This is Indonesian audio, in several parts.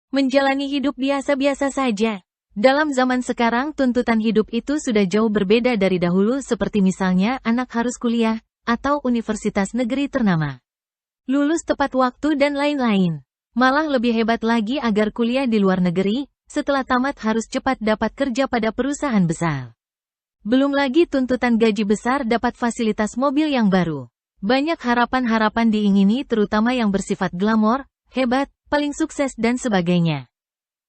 menjalani hidup biasa-biasa saja. Dalam zaman sekarang tuntutan hidup itu sudah jauh berbeda dari dahulu seperti misalnya anak harus kuliah, atau universitas negeri ternama. Lulus tepat waktu dan lain-lain. Malah lebih hebat lagi agar kuliah di luar negeri, setelah tamat harus cepat dapat kerja pada perusahaan besar. Belum lagi tuntutan gaji besar dapat fasilitas mobil yang baru. Banyak harapan-harapan diingini terutama yang bersifat glamor, hebat, paling sukses dan sebagainya.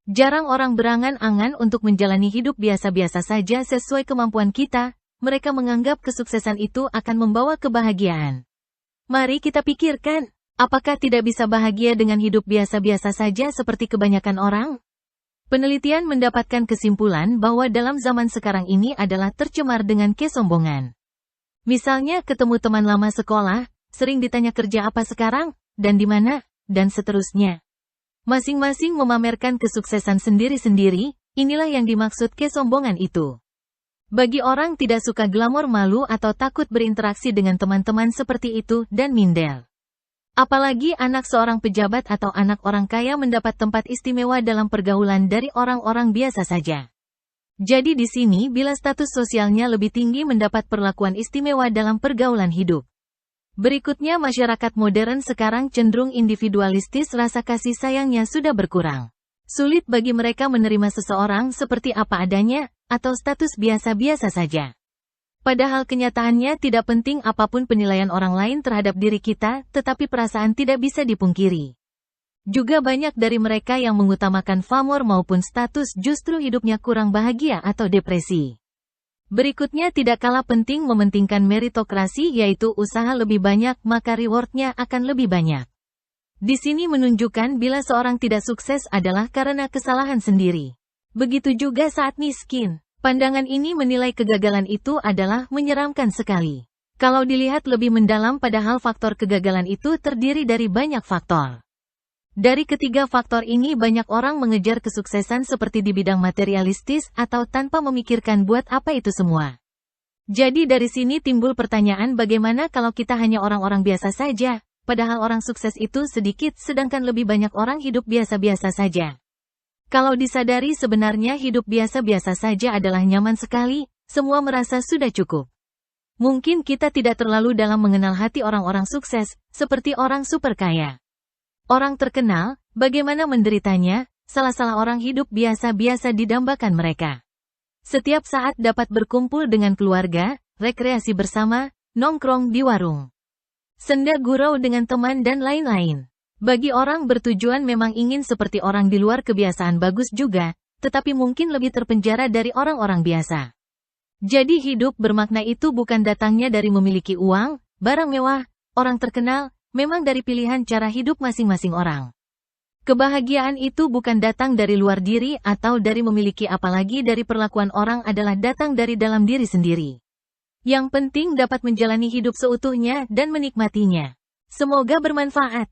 Jarang orang berangan-angan untuk menjalani hidup biasa-biasa saja sesuai kemampuan kita, mereka menganggap kesuksesan itu akan membawa kebahagiaan. Mari kita pikirkan, apakah tidak bisa bahagia dengan hidup biasa-biasa saja seperti kebanyakan orang? Penelitian mendapatkan kesimpulan bahwa dalam zaman sekarang ini adalah tercemar dengan kesombongan. Misalnya ketemu teman lama sekolah, sering ditanya kerja apa sekarang, dan di mana, dan seterusnya. Masing-masing memamerkan kesuksesan sendiri-sendiri, inilah yang dimaksud kesombongan itu. Bagi orang tidak suka glamor malu atau takut berinteraksi dengan teman-teman seperti itu dan minder. Apalagi anak seorang pejabat atau anak orang kaya mendapat tempat istimewa dalam pergaulan dari orang-orang biasa saja. Jadi di sini bila status sosialnya lebih tinggi mendapat perlakuan istimewa dalam pergaulan hidup. Berikutnya masyarakat modern sekarang cenderung individualistis, rasa kasih sayangnya sudah berkurang. Sulit bagi mereka menerima seseorang seperti apa adanya, atau status biasa-biasa saja. Padahal kenyataannya tidak penting apapun penilaian orang lain terhadap diri kita, tetapi perasaan tidak bisa dipungkiri. Juga banyak dari mereka yang mengutamakan pamor maupun status justru hidupnya kurang bahagia atau depresi. Berikutnya tidak kalah penting mementingkan meritokrasi yaitu usaha lebih banyak maka rewardnya akan lebih banyak. Di sini menunjukkan bila seorang tidak sukses adalah karena kesalahan sendiri. Begitu juga saat miskin. Pandangan ini menilai kegagalan itu adalah menyeramkan sekali. Kalau dilihat lebih mendalam padahal faktor kegagalan itu terdiri dari banyak faktor. Dari ketiga faktor ini banyak orang mengejar kesuksesan seperti di bidang materialistis atau tanpa memikirkan buat apa itu semua. Jadi dari sini timbul pertanyaan bagaimana kalau kita hanya orang-orang biasa saja, padahal orang sukses itu sedikit sedangkan lebih banyak orang hidup biasa-biasa saja. Kalau disadari sebenarnya hidup biasa-biasa saja adalah nyaman sekali, semua merasa sudah cukup. Mungkin kita tidak terlalu dalam mengenal hati orang-orang sukses, seperti orang super kaya. Orang terkenal, bagaimana menderitanya, salah-salah orang hidup biasa-biasa didambakan mereka. Setiap saat dapat berkumpul dengan keluarga, rekreasi bersama, nongkrong di warung. Senda gurau dengan teman dan lain-lain. Bagi orang bertujuan memang ingin seperti orang di luar kebiasaan bagus juga, tetapi mungkin lebih terpenjara dari orang-orang biasa. Jadi hidup bermakna itu bukan datangnya dari memiliki uang, barang mewah, orang terkenal, memang dari pilihan cara hidup masing-masing orang. Kebahagiaan itu bukan datang dari luar diri atau dari memiliki apalagi dari perlakuan orang adalah datang dari dalam diri sendiri. Yang penting dapat menjalani hidup seutuhnya dan menikmatinya. Semoga bermanfaat.